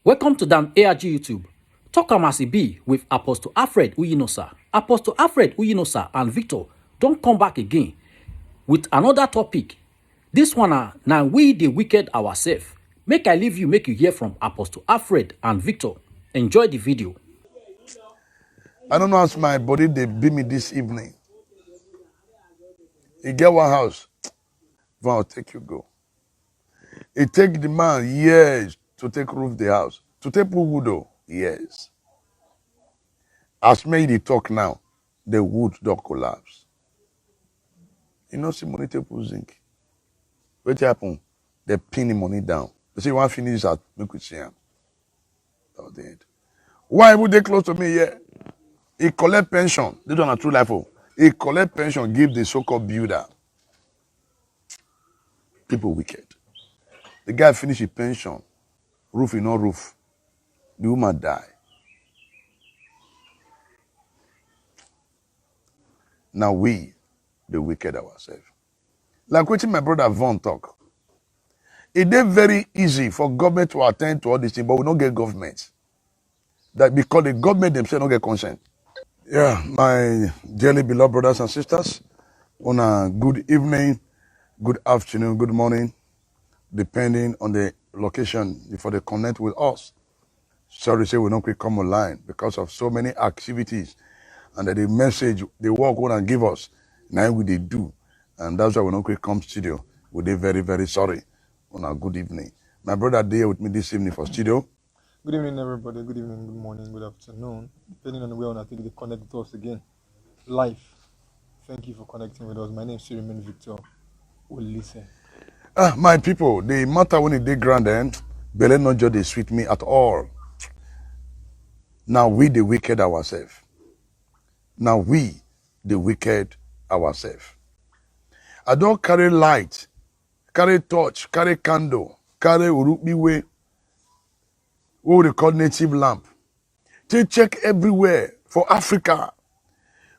Welcome to Dan ARG YouTube. Talk am as e be with Apostle Alfred Uyinosa. Apostle Alfred Uyinosa and Victor don't come back again with another topic. This one now we the wicked ourselves. Make I leave you, make you hear from Apostle Alfred and Victor. Enjoy the video. I don't know how my body they beat me this evening. You get one house, Van will take you go. It take the man years to take roof the house. To take put wood though, years. As me they talk now, the wood don't collapse. You know, see money take put zinc. What happen? They pin the money down. They say, one finish that, make we see him. Oh, dead. Why would they close to me here? He collect pension. They don't have true life. He collect pension, give the so-called builder. People wicked. The guy finish his pension. Roof is no roof. The woman die. Now we, the wicked ourselves. Like what my brother Von talk. It is very easy for government to attend to all these things, but we don't get government. That because the government themselves don't get consent. Yeah, my dearly beloved brothers and sisters, on a good evening, good afternoon, good morning, depending on the location before they connect with us. Sorry to say we don't quick come online because of so many activities and that the message they work on and give us, now we they do. And that's why we don't quick come studio. We're very, very sorry. On a good evening. My brother there with me this evening for studio. Good evening, everybody. Good evening, good morning, good afternoon. Depending on where I think they connect with us again. Live. Thank you for connecting with us. My name is Siriman Victor. We'll listen. My people, the matter when it did grand end, Belen not just they sweet me at all. Now we the wicked ourselves. Now we the wicked ourselves. I don't carry light, carry torch, carry candle, carry urupi way. What we call native lamp. They check everywhere for Africa.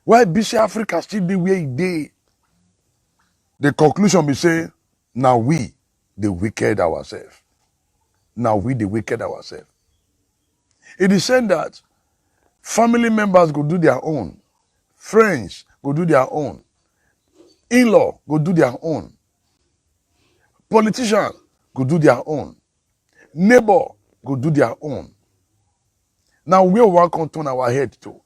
Why BC Africa still the way it dey? The conclusion be say, now we the wicked ourselves. Now we the wicked ourselves. It is said that family members go do their own, friends go do their own, in-law go do their own, politicians go do their own, neighbor go do their own. Now we want to turn our head to.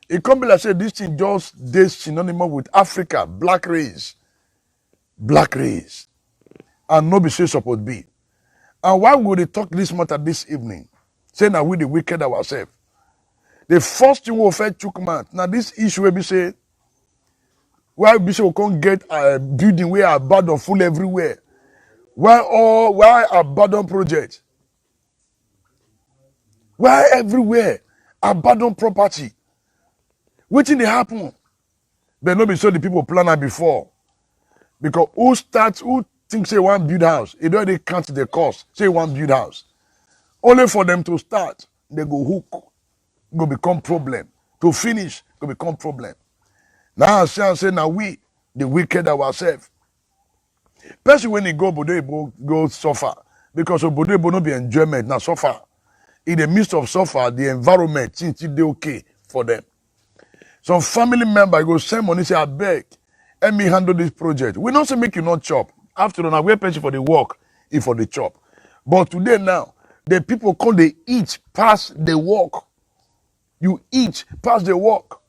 It can't be like say this thing just this synonymous with Africa, black race, and no be say support be. And why would they talk this matter this evening? Say now we the wicked ourselves. The first thing we first took man. Now this issue will be say, why we say we can't get a building where abandoned full everywhere? Why abandoned project? Why everywhere abandoned property? Wetin dey happen? But no be so the people plan it before. Because who thinks say one build house? It already count the cost. Say one build house. Only for them to start, they go hook, go become problem. To finish, go become problem. Now I say now we, the wicked ourselves. Person when he go Bodebo go suffer. Because Bodebo no be enjoyment, now suffer. In the midst of suffer, the environment things they okay for them. Some family member go send money, say, I beg, let me handle this project. We don't say make you not chop. After all, now we pay for the work, if for the chop. But today now, the people come, they eat past the work. You eat past the work.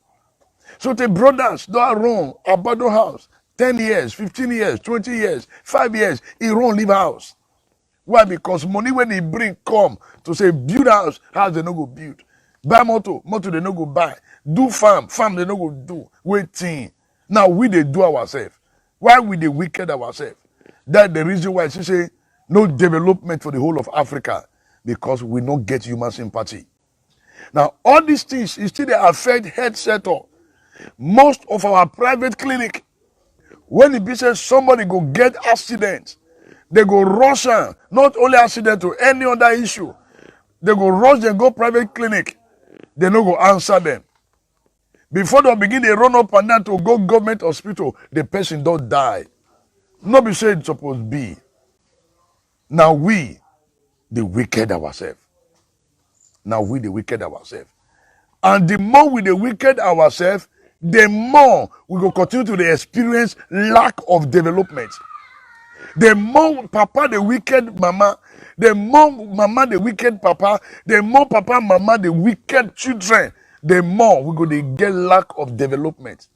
So the brothers don't run abandon house. 10 years, 15 years, 20 years, 5 years, he run leave house. Why? Because money when he bring come to say build house they no go build. Buy motor they no go buy. Do farm they no go do. Waiting. Now we they do ourselves. Why we the wicked ourselves? That's the reason why she say no development for the whole of Africa. Because we don't get human sympathy. Now all these things is still they affect health sector. Most of our private clinic, when it be said somebody go get accident, they go rush am, not only accident to any other issue. They go rush them, go private clinic. They no go answer them. Before they begin, they run up and down to go government hospital, the person don't die. No be said it's supposed to be. Now we, the wicked ourselves. Now we the wicked ourselves. And the more we the wicked ourselves, the more we will continue to experience lack of development. The more papa the wicked mama, the more mama the wicked papa, the more papa mama the wicked children, the more we go to get lack of development.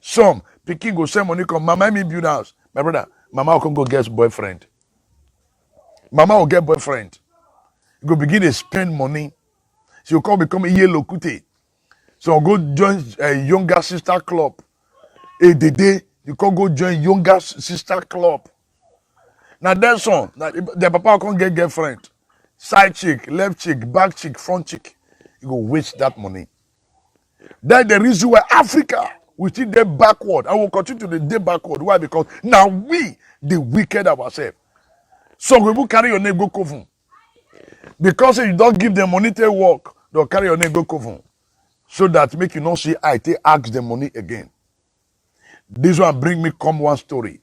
Some pikin go send money come, mama me build house. My brother, mama will come go get boyfriend. Mama will get boyfriend. You go begin to spend money. She will come become a yellow kuti. So go join a younger sister club. A day you can go join younger sister club. Now that's one. The papa can't get girlfriend. Side chick, left chick, back chick, front chick. You go waste that money. That's the reason why Africa we still dey backward and will continue to dey backward. Why? Because now we the wicked ourselves. So we will carry your name go coven. Because if you don't give them money to work, they'll carry your name go coven. So that make you not see I take ask the money again. This one bring me come one story.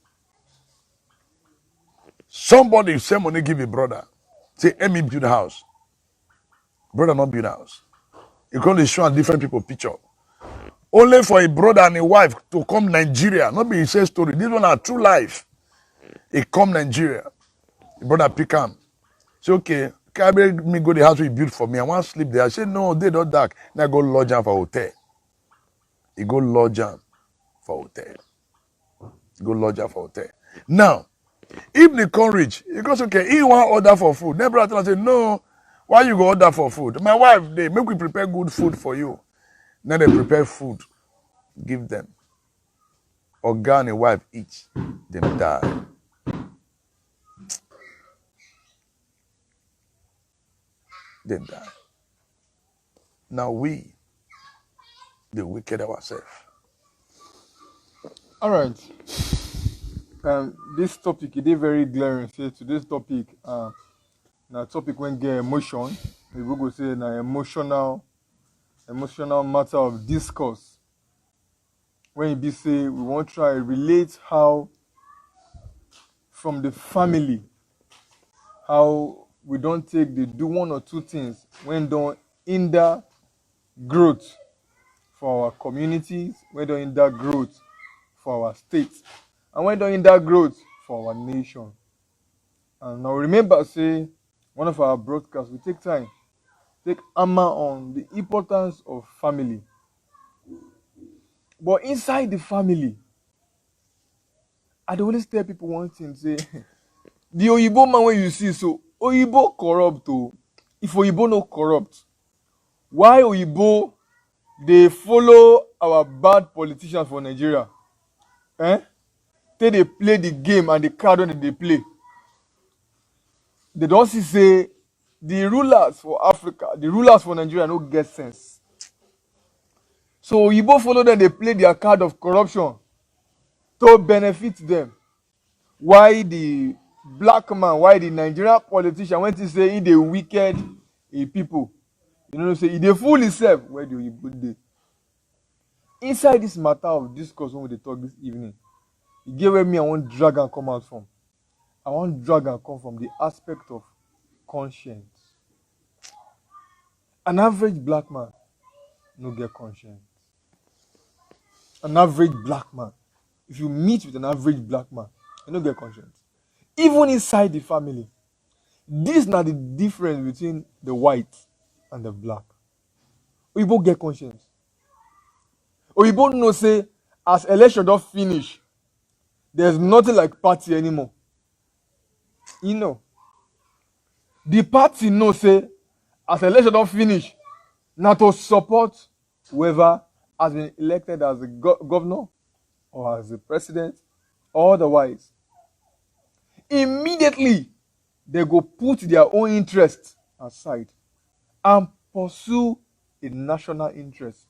Somebody send money give a brother. Say, let me build a house. Brother not build a house. You can show different people picture. Only for a brother and a wife to come Nigeria. Not be say story. This one are true life. He come Nigeria. The brother pick him. Say, okay, carry me go to the house we built for me. I want to sleep there. I say, no, they don't dark. Now go lodge him for hotel. He go lodge him for hotel. Go lodge him for hotel. Now, if the courage, he goes, okay, he want order for food. Then brother say, no, why you go order for food? My wife, they make we prepare good food for you. Then they prepare food, give them. Oga and a wife each, them die. Them die. Now we, the wicked ourselves. All right. This topic it is very glaring. Say today's topic, na topic when get emotion. We go say na emotional matter of discourse. When it be say we want try relate how from the family, how we don't take they do one or two things when don't hinder growth for our communities, when don't hinder growth for our states, and when don't hinder growth for our nation. And now remember, say one of our broadcasts, we take time, take hammer on the importance of family. But inside the family, I dey always tell people one thing, say the Oyibo man when you see, so Oyibo corrupt o. If Oyibo no corrupt, why Oyibo they follow our bad politicians for Nigeria? They play the game and the card when they play. They don't see say the rulers for Africa, the rulers for Nigeria no get sense. So Oyibo follow them, they play their card of corruption to benefit them. Why the black man, why the Nigerian politician went to say he the wicked people? You know, say he the fool himself. Where do you put the inside this matter of discourse when we talk this evening? You get where me I want drag and come out from. I want drag and come from the aspect of conscience. An average black man no get conscience. An average black man, if you meet with an average black man, you no get conscience. Even inside the family, this is not the difference between the white and the black. Oyibo get conscience. Oyibo know say as election don't finish, there's nothing like party anymore. You know, the party know say as election don't finish, not to support whoever has been elected as a governor or as a president or otherwise. Immediately, they go put their own interests aside and pursue a national interest.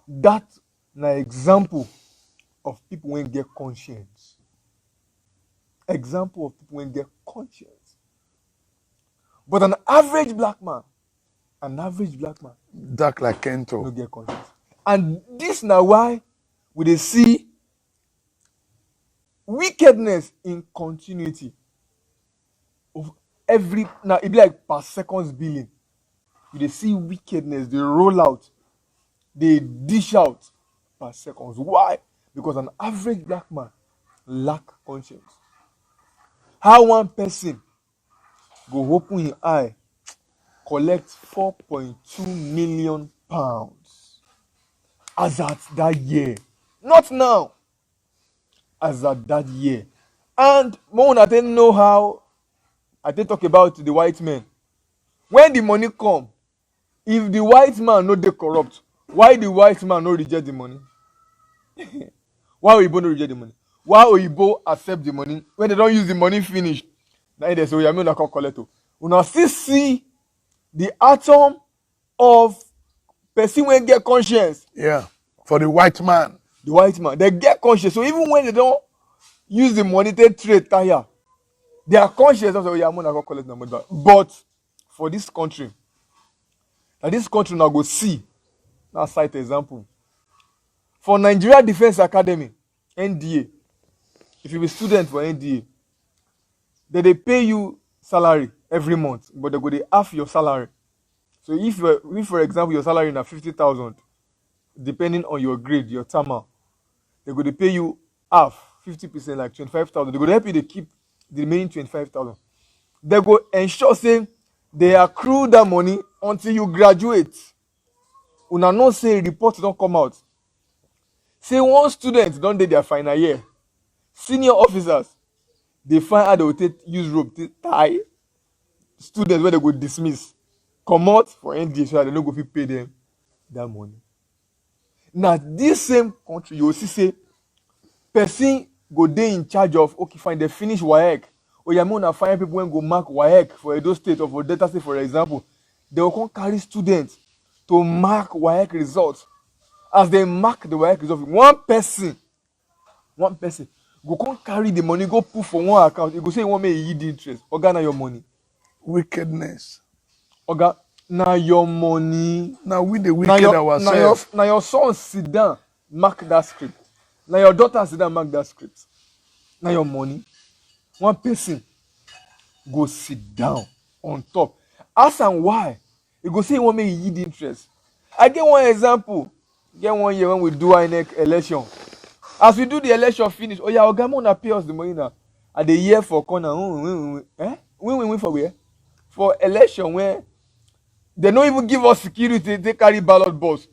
That's an example of people when get conscience. Example of people when get conscience. But an average black man, Dark like no Kento. get conscience. And this now why we dey see wickedness in continuity. every now it be like per seconds billing. You dey see wickedness, they roll out, they dish out per seconds. Why? Because an average black man lack conscience. How one person go open his eye, collect 4.2 million pounds as at that year, not now, as at that year. And more I didn't know how I didn't talk about the white men. When the money come, if the white man no dey corrupt, why the white man no reject the money? Why Oyibo no reject the money? Why Oyibo accept the money? When they don't use the money finish, now they say, "Oh, yeah, me una come collect o." Una still see the atom of person wey get conscience. Yeah. For the white man. The white man, they get conscience. So even when they don't use the money, they trade tire. They are conscious of, "Oh, yeah, I'm gonna go collect the money back." But for this country, now this country now go see. Now cite example. For Nigeria Defence Academy, NDA, if you be student for NDA, they pay you salary every month, but they go dey half your salary. So if for example your salary na 50,000, depending on your grade, your terminal, they go dey pay you half, 50%, like 25,000. They go dey help you to keep the remaining 25,000. They go ensure say they accrue that money until you graduate. Una know say report don't come out. Say one student don dey their final year, senior officers dey find how they go take use rope take tie students wey they go dismiss, comot for NDA so that they no go fit pay them that money. Na this same country you go see say person go dey in charge of, okay fine, they finish WAEC. Oya make una find people wey go mark WAEC for Edo State or for Delta State, for example. They go come carry students to mark WAEC results. As they mark the WAEC result, one person go come carry the money, go put for one account. You go say you want me to yield interest. Oga, na your money. Wickedness. Oga, na your money. Now we the wicked ourselves. Now your son sit down, mark that script. Now your daughter sit down, mark that script. Now your money. One person go sit down on top. Ask am why. You go say you want me to yield interest. I get one example. Get 1 year when we do INEC election. As we do the election finish, oh yeah, Oga, una pay us the money now. At the year for corner, win for where? For election where they don't even give us security, they carry ballot box.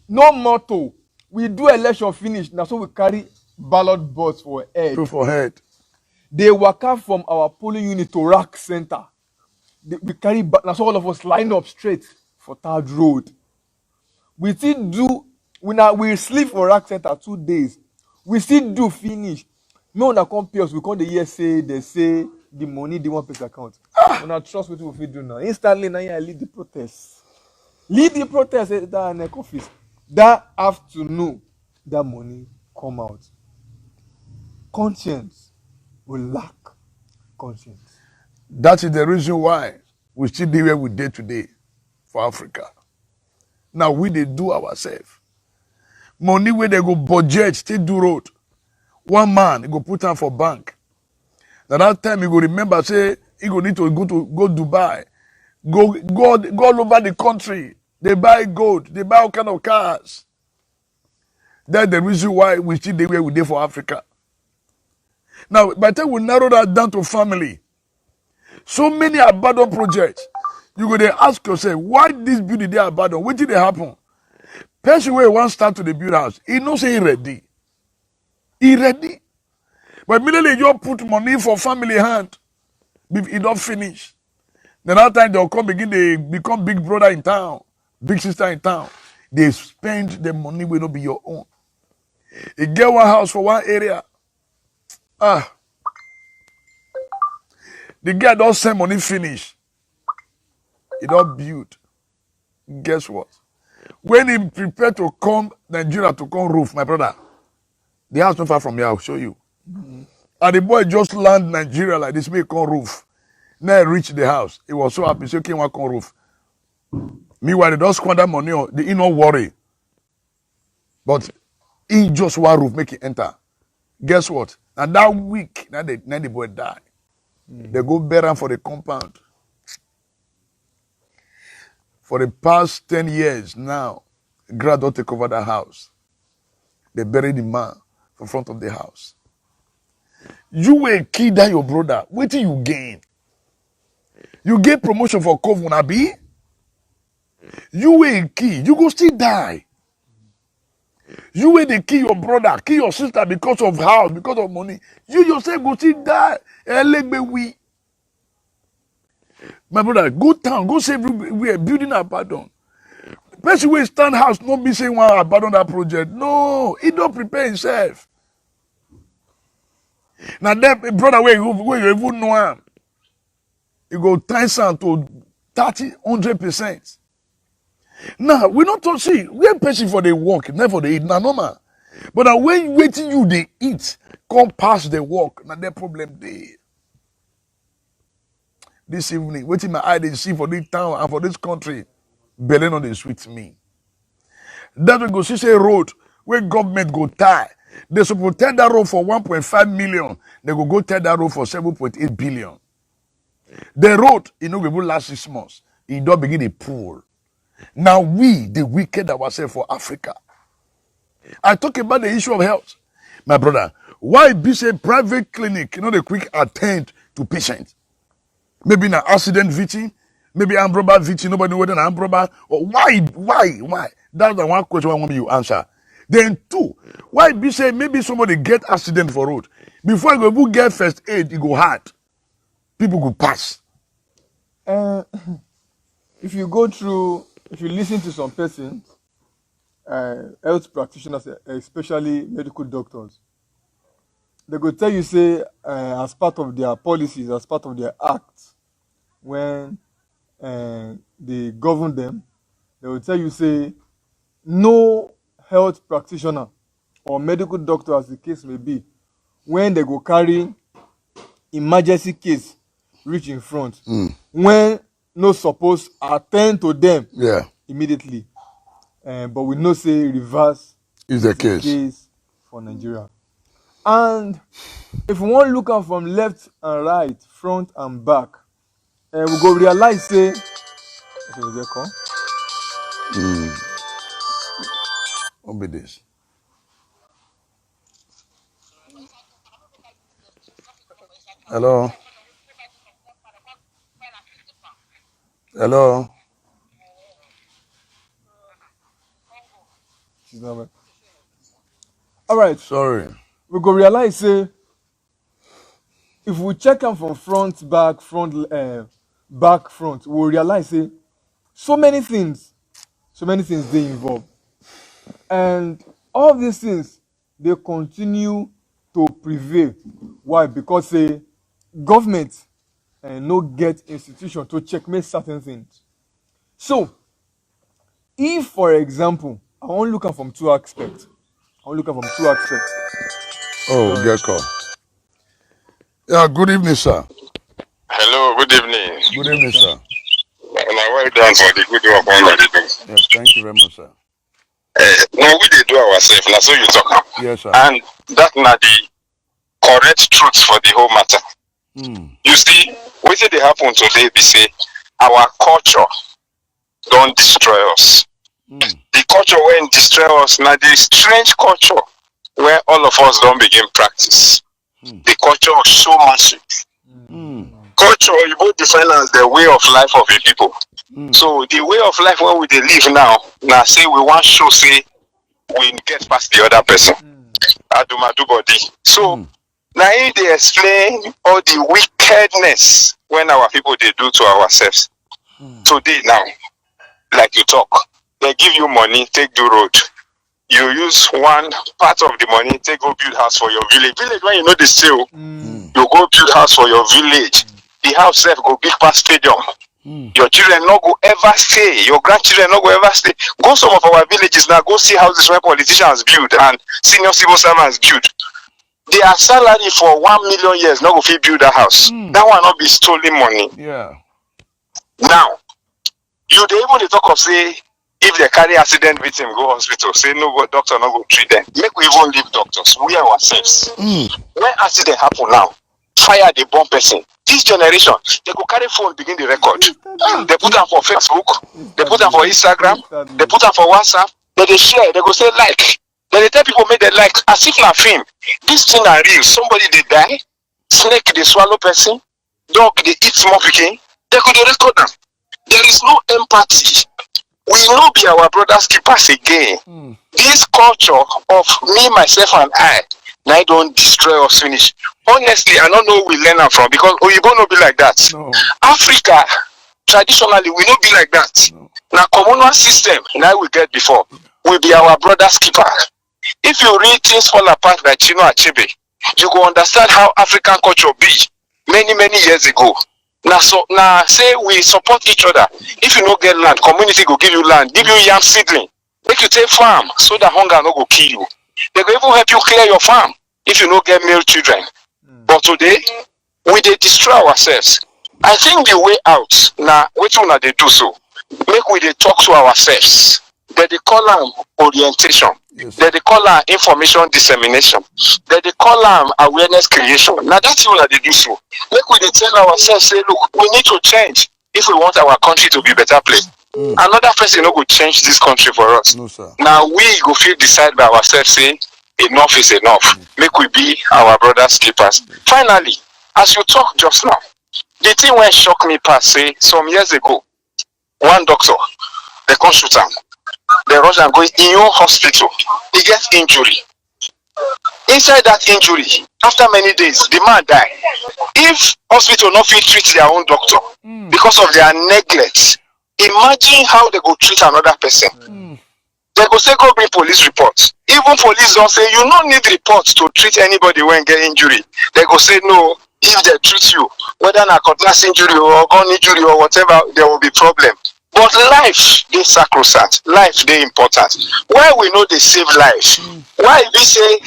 No motto. We do election finish, now so we carry ballot box for head. Proof for head. They walk out from our polling unit to rack center. We carry, now so all of us line up straight for Third Road. We still do. We sleep for rack center 2 days. We still do finish. No one come pay us. We come the year say they say the money they want person account. When I trust what we do now. Instantly now I lead the protest. Lead the protest at that neck office. That afternoon, that money come out. Conscience will lack conscience. That is the reason why we still do where we did today for Africa. Now we they do ourselves. Money where they go budget, still do road. One man, he go put on for bank. Now that time he go remember, say, he go need to go Dubai. Go all over the country. They buy gold. They buy all kind of cars. That's the reason why we still do where we did for Africa. Now, by the time we narrow that down to family, so many abandoned projects, you go there ask yourself, why this building they abandoned? What did they happen? Person where one start to the build house, he knows he ready. He ready. But immediately you put money for family hand, he don't finish. Then that time they'll come begin, they become big brother in town, big sister in town. They spend the money will not be your own. You get one house for one area. The guy don't send money finish. He don't build. Guess what? When he prepared to come Nigeria to come roof, my brother, the house not far from here, I'll show you. And the boy just land Nigeria like this, make come roof. Now he reach the house. He was so happy, so he came and come roof. Meanwhile, they don't squander money, they not worry. But he just one roof, make it enter. Guess what? And that week, now the boy died. They go bury am for the compound. For the past 10 years now, grad don take over that house. They bury the man in front of the house. You will kill that your brother. What do you gain? You get promotion for Kovun, abi? You will kill. You go still die. You will they kill your brother, kill your sister because of house, because of money. You yourself go still die. Elegbe. My brother, go town, go save everywhere, building abandon. Person wey stand house no be say one abandon that project. No, he don't prepare himself. Now that brother where you even know him, you go times am to 100%. Now we not talk see when person for the work, never they eat, na normal. But now when waiting you they eat, come past the work, now that problem dey. This evening, waiting my eye they see for this town and for this country, belly on the sweet me. That we go see say road where government go tie. They suppose tell that road for 1.5 million. They go tell that road for 7.8 billion. The road, you know, we will last 6 months. It don't begin a pool. Now we, the wicked ourselves for Africa. I talk about the issue of health. My brother, why be say private clinic, you know, the quick attend to patients? Maybe an accident victim, maybe armed robber victim, nobody know whether an armed robber, or why? That's the one question I want you to answer. Then two, why be say maybe somebody get accident for road? Before you go get first aid, it go hard. People go pass. If you go through, if you listen to some persons, health practitioners, especially medical doctors, they go tell you say as part of their policies, as part of their acts, when they govern them, they will tell you say no health practitioner or medical doctor, as the case may be, when they go carry emergency case reach in front, when no suppose attend to them immediately. But we know say reverse Is the case. case for Nigeria. And if we want look am from left and right, front and back, we go realize say What be this? Hello? Hello? she's not right. All right, Sorry. we go realize say if we check am from front, back, front, we realize say so many things dey involved, and all these things they continue to prevail. Why? Because say government no get institution to checkmate certain things. So if, for example, I wan look am from two aspects. Oh, get call. Yeah, good evening, sir. Hello, good evening. Good evening, sir. Well done for the good work on the do. Yes, thank you very much, sir. Now we dey do ourselves, now so you talk am. Yes, sir. And that na the correct truth for the whole matter. You see, wetin dey happen today be say our culture don destroy us. The culture wey destroy us na the strange culture where all of us don begin practice. The culture of showmanship. Culture, you both define as the way of life of a people. So the way of life when we dey live now, say we want show say we get past the other person. Adumadu body. So now they explain all the wickedness when our people they do to ourselves. Today now, like you talk, they give you money, take the road. You use one part of the money, take go build house for your village. Village when you know the sale, you go build house for your village. The house self go big past stadium. Your children no go ever stay. Your grandchildren no go ever stay. Go some of our villages now, go see houses where politicians build and senior civil servants build. Their salary for 1 million years no go fit build a house. That one not be stolen money. Yeah. Now, you dey even dey talk of say if they carry accident victim go hospital, say no go doctor no go treat them. Make we even leave doctors, we ourselves. When accident happen now, fire dey burn person, This generation, they go carry phone, begin the record. They put them for Facebook, they put them for Instagram, they put them for WhatsApp, they share, they go say like. Then they tell people make they like as if na film. This thing are real. Somebody they die, snake they swallow person, dog they eat small pikin. They go dey record them. There is no empathy. We no be our brothers keepers again. This culture of me, myself, and I, now don't destroy us finish. Honestly, I don't know where we learn am from because Oyibo no be like that. No. Africa, traditionally, we no be like that. No. Now communal system, now we get before, we be our brother's keeper. If you read Things Fall Apart by Chino Achebe, you go understand how African culture be many years ago. Now say we support each other. If you no get land, community go give you land, give you yam seedling, make you take farm so that hunger no go kill you. They go even help you clear your farm if you no get male children. But today, we dey destroy ourselves. I think the way out now, which one they do so? Make we dey talk to ourselves. They call them orientation. Yes. They call them information dissemination. They call them awareness creation. Now that's what they do so. Make we dey tell ourselves, say, look, we need to change if we want our country to be a better place. Another person no go change this country for us. No, sir. Now we go feel decide by ourselves, say, enough is enough. Make we be our brothers keepers. Finally, as you talk just now, the thing when shock me past, say, some years ago, one doctor, they come shoot him. They rush and go in your hospital. He gets injury. Inside that injury, after many days, the man die. If hospital not fit treat their own doctor because of their neglect, imagine how they go treat another person. They go say go bring police reports. Even police don't say you don't need reports to treat anybody when get injury. They go say no. If they treat you, whether na cutlass injury or gun injury or whatever, there will be problem. But life dey sacrosanct. Life dey important. Why we know they save life? Why we say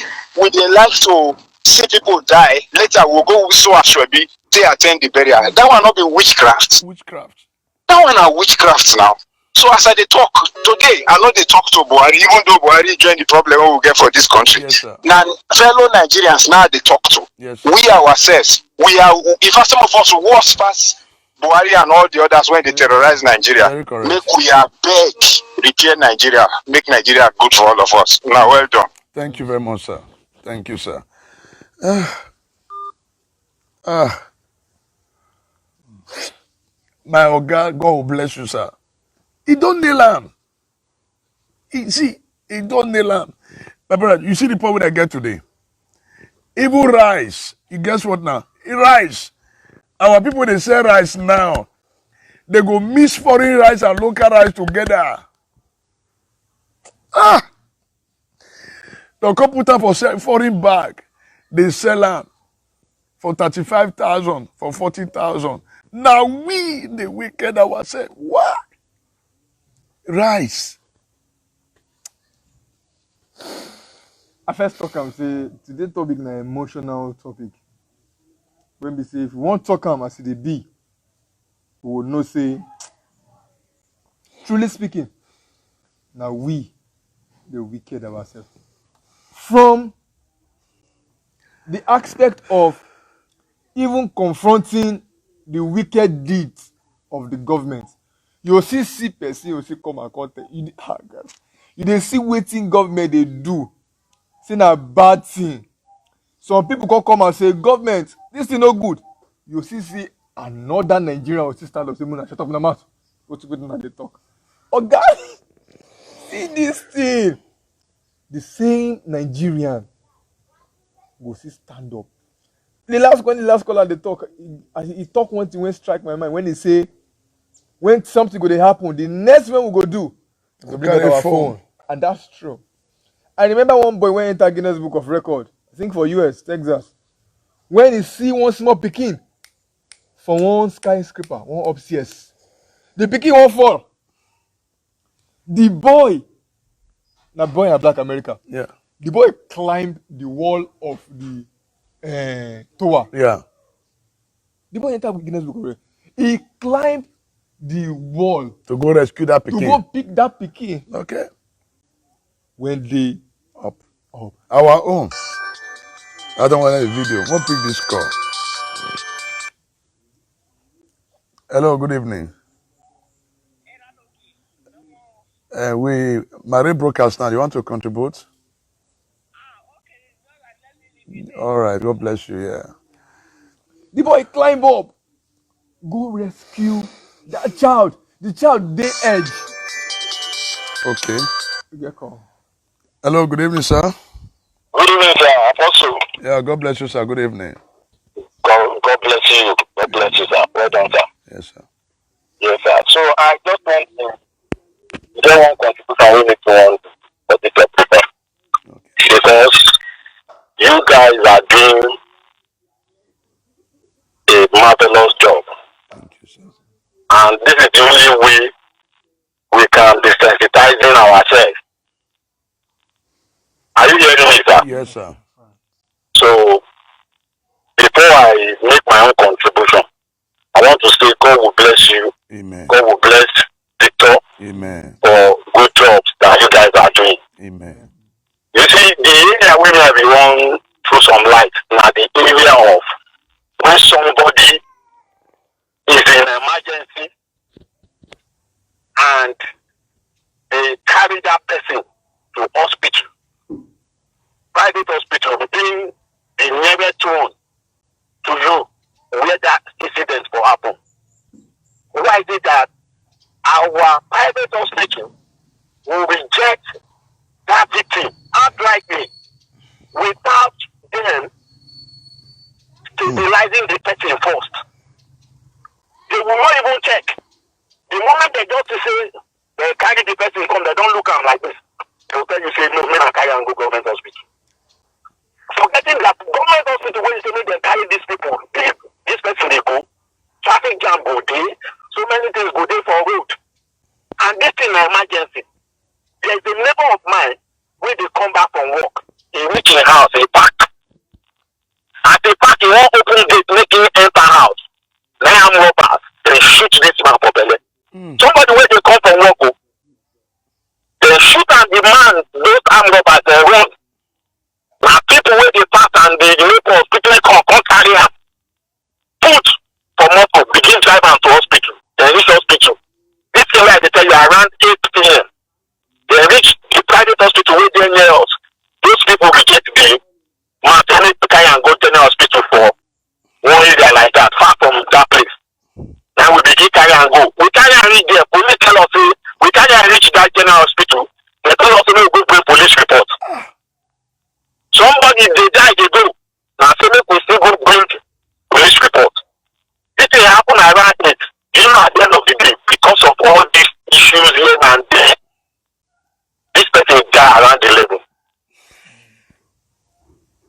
we dey like to see people die, later we'll go so ashwebi to attend the burial? That one not be witchcraft. Witchcraft. That one are witchcraft now. So as I dey talk today, I know they talk to Buhari, even though Buhari join the problem we will get for this country. Yes, sir. Now fellow Nigerians now they talk to. Yes, sir. We ourselves, we are, in fact some of us worse past Buhari and all the others when they terrorize Nigeria. Very correct. Make we are beg, repair Nigeria, make Nigeria good for all of us. Now well done. Thank you very much, sir. Thank you, sir. My God will bless you, sir. He don't nail him. He don't nail him. My brother, you see the point I get today? Even rice, you guess what now? Rice. Our people, they sell rice now. They go mix foreign rice and local rice together. They'll come put up for foreign bag. They sell them for 35,000, for 40,000. Now we, the wicked ourselves. What? Rice. I first talk am say today topic na emotional topic. When we say if you want talk am as it be, we will know say truly speaking, now we the wicked ourselves. From the aspect of even confronting the wicked deeds of the government, you see person, you see come and contact you. You dey see wetin government they do. Say na bad thing. Some people come and say, government, this thing no good. You see another Nigerian will still stand up say, "Muna, shut up na mouth. What you put they talk?" Oh God, see this thing. The same Nigerian will still stand up. When the last caller they talk, he talk one thing when strike my mind. When he say, when something go to happen, the next one we go do, we bring out our phone. And that's true. I remember one boy went into Guinness Book of Record, I think for US, Texas, when he see one small pikin from one skyscraper, one upstairs. The pikin won't fall. The boy, na boy in Black America, Yeah. the boy climbed the wall of the tower. Yeah. The boy entered Guinness Book of Record. He climbed the wall To go rescue that to pikin. go pick that pikin Okay. when they Up. up. Our own. I don't want any video. Won't pick this call. Hello, good evening. Marie broadcast now. You want to contribute? All right. God bless you. Yeah. The boy climb up, go rescue that child. The child they edge. Okay. Get call. Hello, good evening, sir. Good evening, sir. Apostle. Yeah, God bless you, sir. Good evening. God bless you. God bless you, sir. Well done, sir. Yes, sir. Yes, sir. So I just want to get one contribution we need to on for the topic, Okay. because you guys are doing a marvelous job, Thank you, sir. and this is the only way we can be sensitizing ourselves. Are you hearing me, sir? Yes, sir. So before I make my own contribution, I want to say God will bless you. Amen. God will bless Victor Amen. for good jobs that you guys are doing. Amen. You see, the area where we have been through some light now, the area of when somebody is in emergency and they carry that person to hospital, private hospital, being the nearest one to you where that incident will happen. Why is it that our private hospital will reject that victim outrightly without them stabilizing the person first? They will not even check. The moment they just say they carry the person come, they don't look at like this. They will tell you, say, no, men are carry and go government hospital. Forgetting that government hospital, when you say they carry these people, this person they go, traffic jam go day, so many things go day for road. And this thing is emergency. There's a neighbor of mine when they come back from work, he reach in house, he park. At the park, he won't open gate, make him enter house. Then I'm robbers, they shoot this man for belly. Somebody when they come from work, they shoot and the man, those armed robbers, they run. Now people where they pass and the neighbors quickly come carry him. Put for motor, begin drive him to hospital. They reach hospital. This thing like they tell you around 8 p.m. They reach the private hospital where they near us. Those people reject the maternity carry and go general hospital for one area like that, far from that place. Now we begin carry and go. We carry and reach there. Police tell us, we carry and reach that general hospital. They tell us, we go bring police report. Somebody, they die, they go. Now, say, we still go bring police report. This thing happen around it. You know, at the end of the day, because of all these issues here and there, this person die around the level.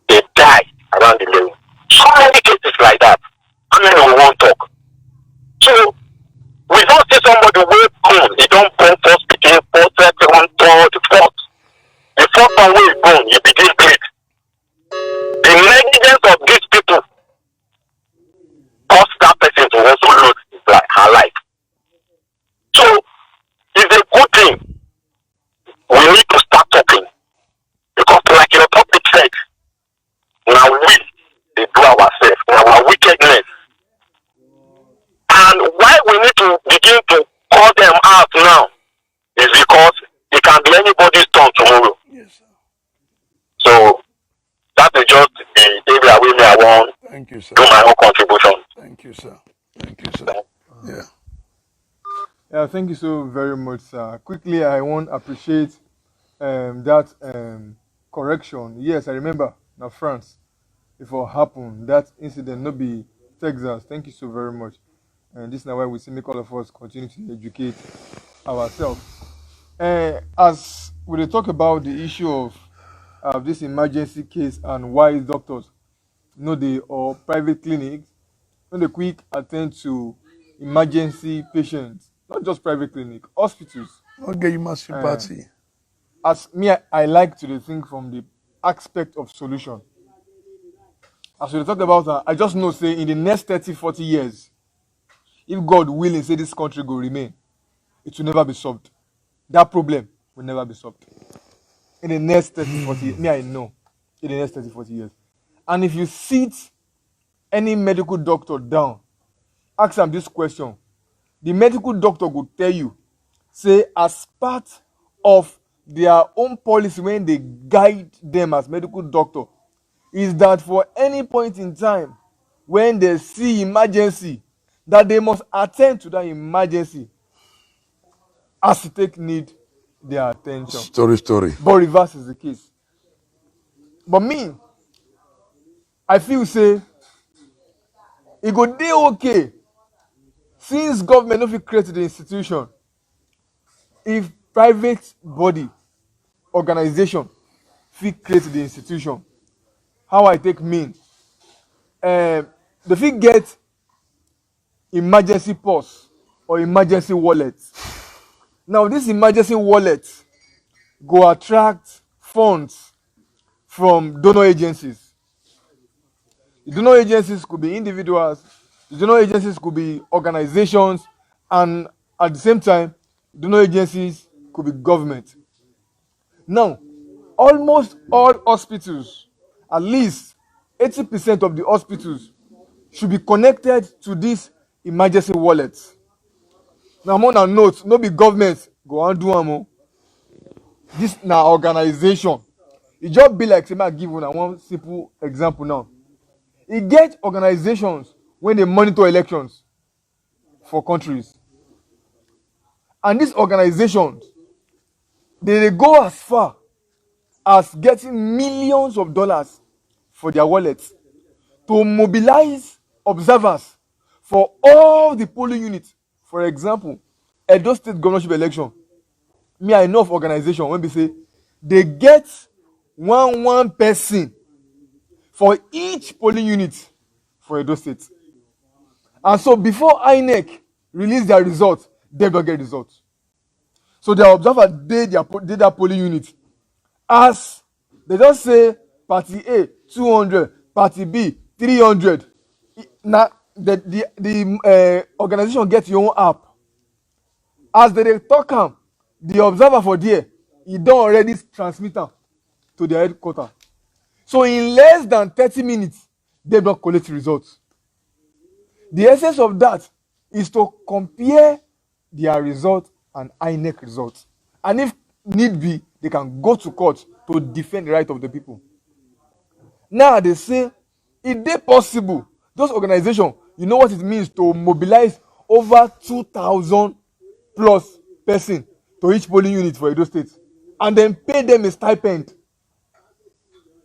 They die around the level. So many cases like that. How many we won't talk? So, we don't see somebody who born, they don't born first, begin fourth, second, third, fourth. The fourth one who is born, you begin great. The negligence of these people cause that person to also lose her life. So, it's a good thing. We need to start talking. Because like your topic said, now we do ourselves, our wickedness. And why we need to begin to call them out now is because it can be anybody's turn tomorrow. Yes, sir. So, that is just the area where I want Thank you, sir. to do my own contribution. Thank you, sir. Thank you, sir. Yeah. Yeah, thank you so very much, sir. Quickly, I want to appreciate that correction. Yes, I remember. Now, France, if it happened, that incident, not be Texas. Thank you so very much. And this is now why we see make all of us continue to educate ourselves. As we talk about the issue of this emergency case and why doctors, or private clinics, they quick attend to emergency patients, not just private clinic, hospitals. Okay, you must sympathy. As me, I like to think from the aspect of solution. As we talk about, I just know, say, in the next 30, 40 years, if God willing, say this country will remain, it will never be solved. That problem will never be solved. In the next 30, 40 years, me, I know, in the next 30, 40 years. And if you sit any medical doctor down, ask them this question, the medical doctor will tell you, say, as part of their own policy when they guide them as medical doctor, is that for any point in time when they see emergency, that they must attend to that emergency as to take need their attention. Story. But reverse is the case. But me, I feel say it go dey okay since government no fit create the institution, if private body organization fit create the institution. How I take mean? They fit get emergency purse or emergency wallet. Now this emergency wallet go attract funds from donor agencies. The donor agencies could be individuals, the donor agencies could be organizations, and at the same time, donor agencies could be government. Now, almost all hospitals, at least 80% of the hospitals, should be connected to this emergency wallet. Now, more than note, no be government go and do am. This na organization. It just be like say make I give una one simple example now. E get organizations when they monitor elections for countries, and these organizations they go as far as getting millions of dollars for their wallets to mobilize observers for all the polling units. For example, Edo State governorship election, me I know of organization when we say they get one person for each polling unit for Edo State. And so before INEC release their results, they don't get results. So their observer did that polling unit. As they just say party A 200, party B 300. Now the organization gets your own app. As they talk am, the observer for there, he don't already transmit am to their headquarters. So in less than 30 minutes, they don't collect results. The essence of that is to compare their result and INEC results. And if need be, they can go to court to defend the right of the people. Now they say, if they possible, those organizations, you know what it means to mobilize over 2,000 plus person to each polling unit for Edo State, and then pay them a stipend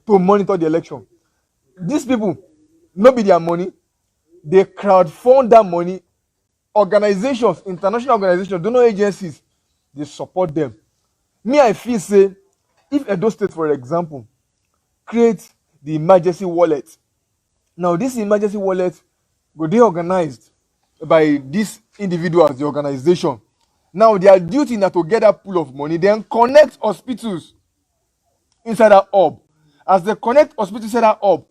to monitor the election. These people, no be their money, they crowdfund that money. Organizations, international organizations, donor agencies, they support them. Me, I feel say, if Edo State, for example, creates the emergency wallet, now this emergency wallet will be organized by these individuals, the organization. Now their duty is to get that pool of money, then connect hospitals inside that hub. As they connect hospitals inside that hub,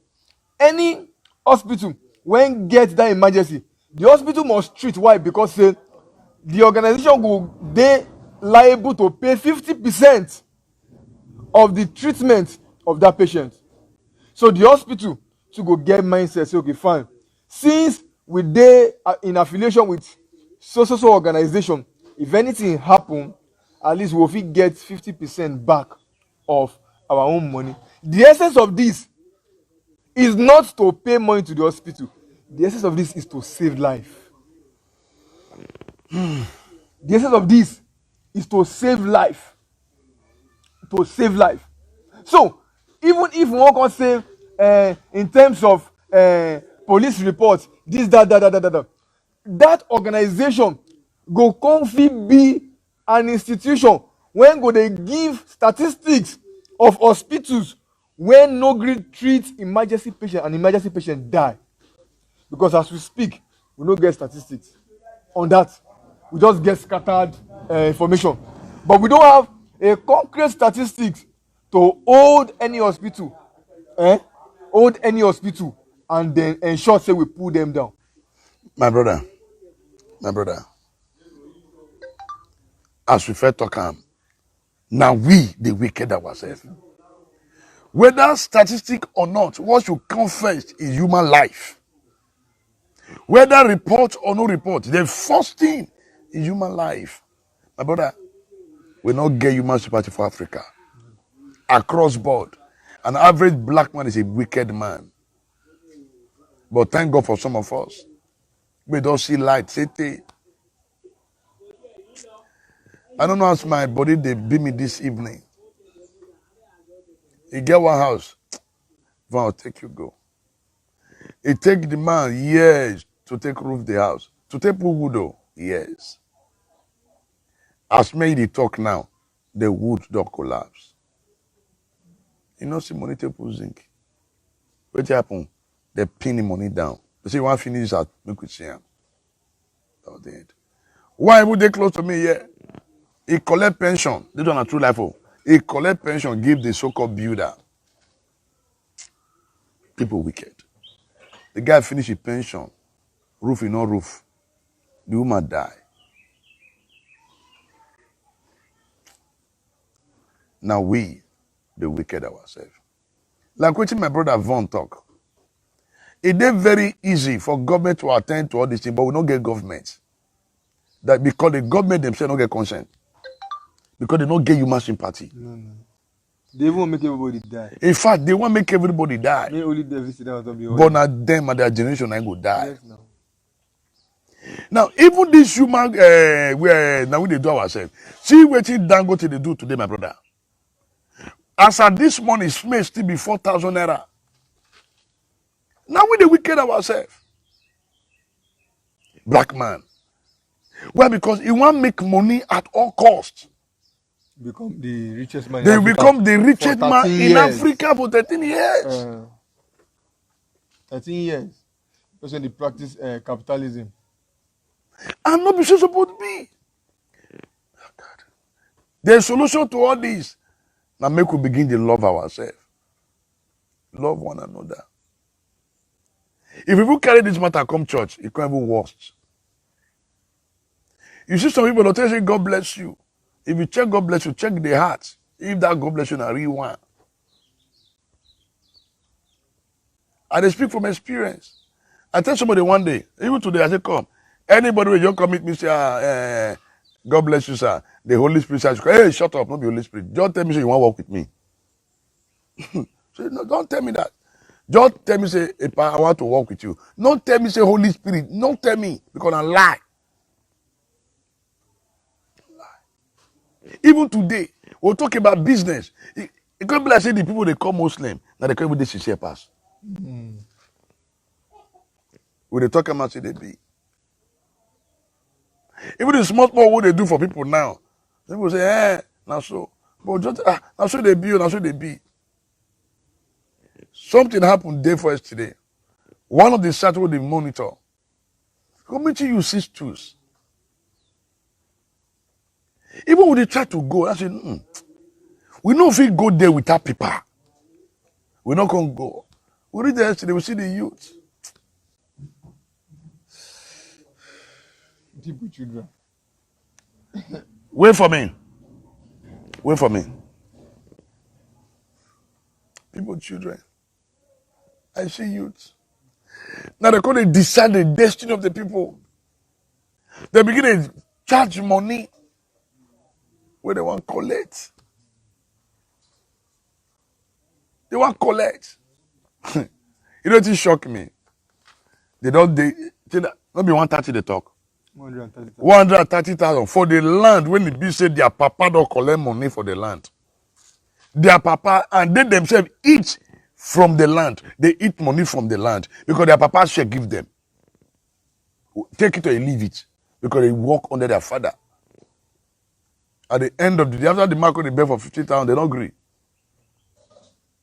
any hospital when get that emergency, the hospital must treat. Why? Because the organization will they liable to pay 50% of the treatment of that patient. So the hospital to go get mindset, say, okay, fine. Since we dey in affiliation with so organization, if anything happen, at least we will get 50% back of our own money. The essence of this is not to pay money to the hospital. The essence of this is to save life. The essence of this is to save life. To save life. So, even if one can say, in terms of police reports, this, that organization go come be an institution when go they give statistics of hospitals when no gree treat emergency patient and emergency patient die. Because as we speak, we don't get statistics on that. We just get scattered information. But we don't have a concrete statistics to hold any hospital, and then ensure say we pull them down. My brother, as we first talk, now we the wicked ourselves. Whether statistic or not, what should come first is human life. Whether report or no report, the first thing is human life. My brother, we not get human sympathy for Africa. Across board. An average black man is a wicked man. But thank God for some of us. We don't see light. I don't know how my body they beat me this evening. You get one house, Van will take you go. It take the man years to take roof the house. To take wood though, yes. As made the talk now, the wood don't collapse. You know, see money take put zinc. What happen? They pin the money down. They say one finish that make we see him. That the end. Why would they close to me here? He collect pension. This one a true life. Oh. He collect pension, give the so-called builder. People wicked. The guy finish his pension. Roof is no roof. The woman die. Now we, the wicked ourselves. Like what my brother Von talk. It is very easy for government to attend to all these things, but we don't get government. That because the government themselves don't get consent. Because they don't get human sympathy. No. They won't make everybody die. In fact, they want to make everybody die. May only the visitor will be But now them and their generation ain't go die. Yes, no. Now, even this human, now we they do ourselves. See what Dangote they do today, my brother. As at this morning, it may still be 4,000 naira. Now we the wicked ourselves. Black man. Well, because he want to make money at all costs. Become the richest man. They in Africa become the richest for man 13 in years. Africa for 13 years. 13 years. That's when they practice capitalism. And not be so supposed to be. Oh, God. There's a solution to all this. Now make we begin to love ourselves. Love one another. If people carry this matter come church, it can't even worse. You see some people that say God bless you. If you check God bless you, check the heart. If that God bless you, now real one. And they speak from experience. I tell somebody one day, even today, I say, come. Anybody will just come meet me, say, God bless you, sir. The Holy Spirit says, hey, shut up, not the Holy Spirit. Just tell me, say, you want to walk with me. Say, no, don't tell me that. Just tell me, say, I want to walk with you. Don't tell me, say, Holy Spirit. Don't tell me, because I lie. Even today, we'll talk about business. It can't be like say the people they call Muslim, now they can't be this sincere pass. When they talk about say they be. Even the small what they do for people now. People say, now so. But just now so they be, now so they be. Something happened day first today. One of the sites where they monitor. Community use 6 tools. Even when they try to go, I say, we know if we go there without people. We're not going to go. We read there yesterday, we see the youth. People, children. Wait for me. Wait for me. People, children. I see youth. Now they're going to decide the destiny of the people. They begin to charge money where they want to collect. They want to collect. You know what shock me? They don't, not be 130 they talk. 130,000. 130,000 for the land when the bill said their papa don't collect money for the land. Their papa and they themselves eat from the land. They eat money from the land because their papa shall give them. Take it or you leave it because they work under their father. At the end of the day, after the market they beg for 50,000, they don't agree.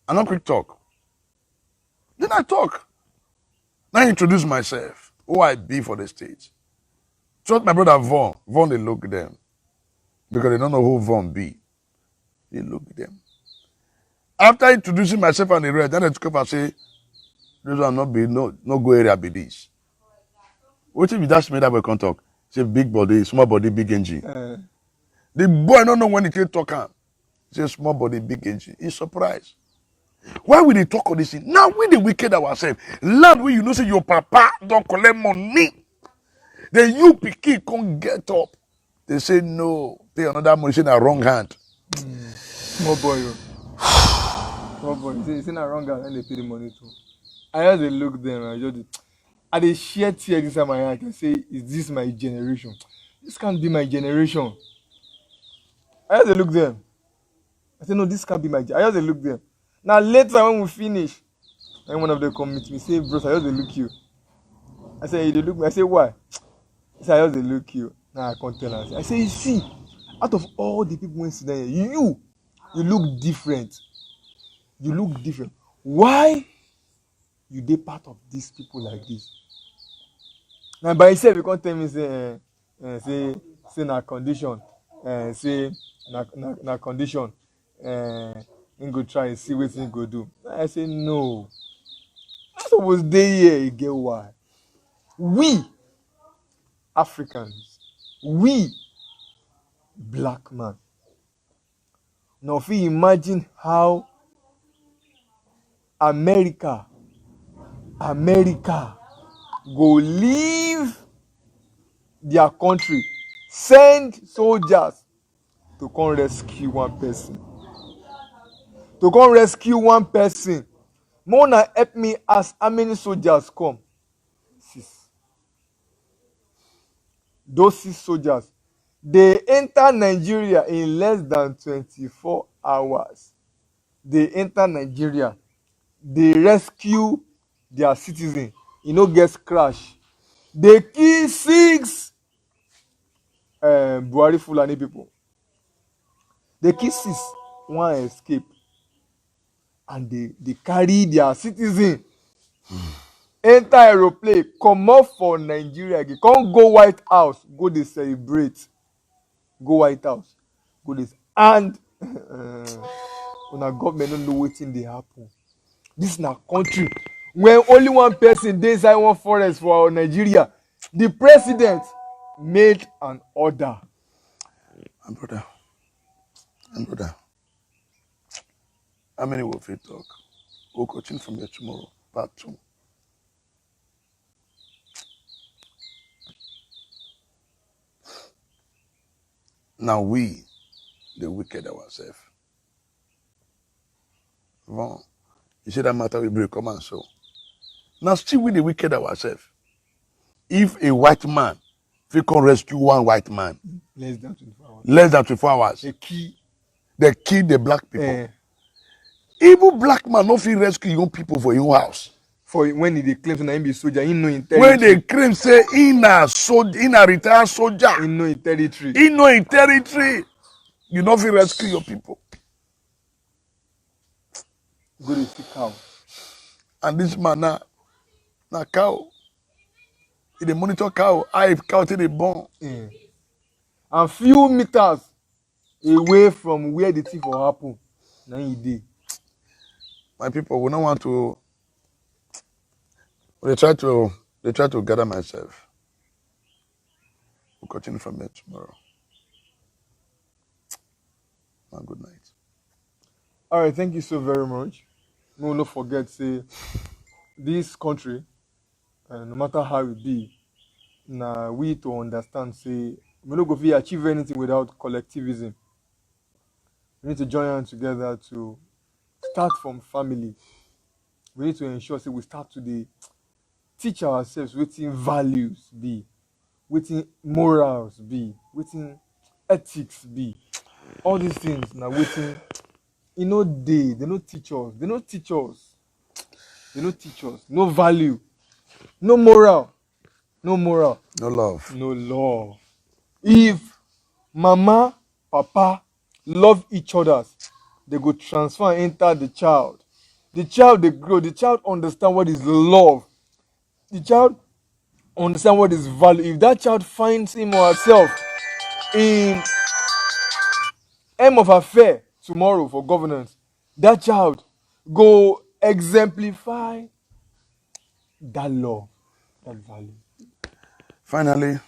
I not quick talk. Then I talk. Now I introduce myself, who I be for the stage. Trust my brother Von. Von, they look at them. Because they don't know who Von be. They look at them. After introducing myself and the rest, then they took up and say, this will not be, no go area be this. What if you just made up a talk? Say big body, small body, big engine. The boy don't know when he can talk. Say small body, big engine. He's surprised. Why we dey talk all this thing? Now we dey wicked ourselves. Land where you know say your papa don't collect money. Then you pikin can't get up. They say no, pay another money, say na wrong hand. Small boy, small boy. You see, na wrong guy when they pay the money to. I just dey look them. I dey share tears inside my eye. I can say, is this my generation? This can't be my generation. I just dey look them. I say, no, this can't be my. I just dey look them. Now later when we finish, and one of them come meet me, say, bros, I just dey look you. I say, you dey look me. I say, why? I say, I just dey look you. Now I can't tell her. I say, you see, out of all the people who sit there, you look different. You look different. Why you dey part of these people like this? Now by yourself, you can't tell me say na condition, say na condition. Him go try and see wetin he go do. I say no. I suppose dey here. You get why? We Africans, we black man. Now if you imagine how America go leave their country, send soldiers to come rescue one person. To come rescue one person. Mona help me ask how many soldiers come? 6. Those 6 soldiers, they enter Nigeria in less than 24 hours. They enter Nigeria. They rescue their citizen. E no get crash. They kill 6 Buhari Fulani people. They kill 6. One escape. And they carry their citizen. Enter aeroplane. Comot for Nigeria again. Come go White House. Go dey celebrate. Go White House. Go dey. And una government no know wetin dey happen. This na country when only one person dey inside one forest for Nigeria. The president made an order. And brother, how many will we talk? We'll continue from here tomorrow, part 2. Now we, the wicked ourselves. Bon, you see that matter we break, come and so. Now still we the wicked ourselves. If a white man, if we can rescue one white man, Less than 24 hours. less than 24 hours, they kill the black people. Even black man no fit rescue your own people for your house. For when they claim to be soldier, he know in territory. When they claim say in a retired soldier, He know in territory. he know in territory, you no fit rescue your people. Go to see cow. And this man na cow. He dey monitor cow. How if cow take dey born. And few meters away from where the thing will happen, now he dey. My people, we don't want to. They try to gather myself. We'll continue from here tomorrow. And good night. All right, thank you so very much. No, not forget, say, this country, no matter how it be, now we to understand, say, we don't go fit achieve anything without collectivism. We need to join hands together to start from family. We need to ensure, say, we start to teach ourselves wetin values be, wetin morals be, wetin ethics be. All these things now wetin they no teach us. They no teach us. They no teach us. No value. No moral. No moral. No love. No love. If mama, papa love each other, they go transfer and enter the child. The child they grow. The child understand what is love. The child understand what is value. If that child finds him or herself in aim of affair tomorrow for governance, that child go exemplify that love, that value. Finally,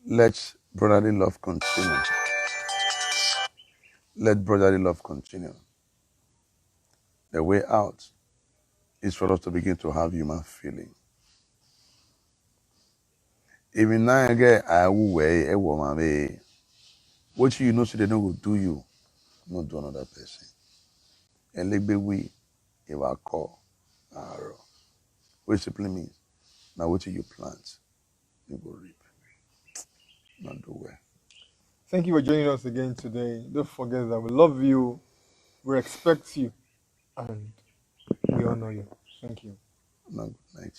let brotherly love continue. Let brotherly love continue. The way out is for us to begin to have human feeling. Even now, again, I will weigh a woman. What you know, so they don't go do you, not do another person. And like we, if I call, which simply means, now what you plant, you go reap. Not do well. Thank you for joining us again today. Don't forget that we love you, we respect you, and we honor you. Thank you. Now, good night.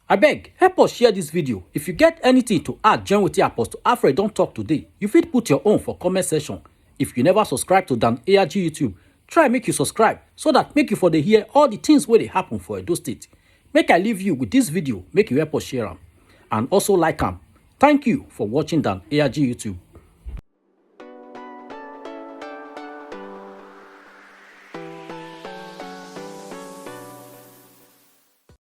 I beg, help us share this video. If you get anything to add join with Apostle Alfred don't talk today, you fit put your own for comment section. If you never subscribe to Dan ARG YouTube, try make you subscribe so that make you for the hear all the things where they happen for Edo State. Make I leave you with this video, make you help us share them. And also like them. Thank you for watching Dan ARG YouTube.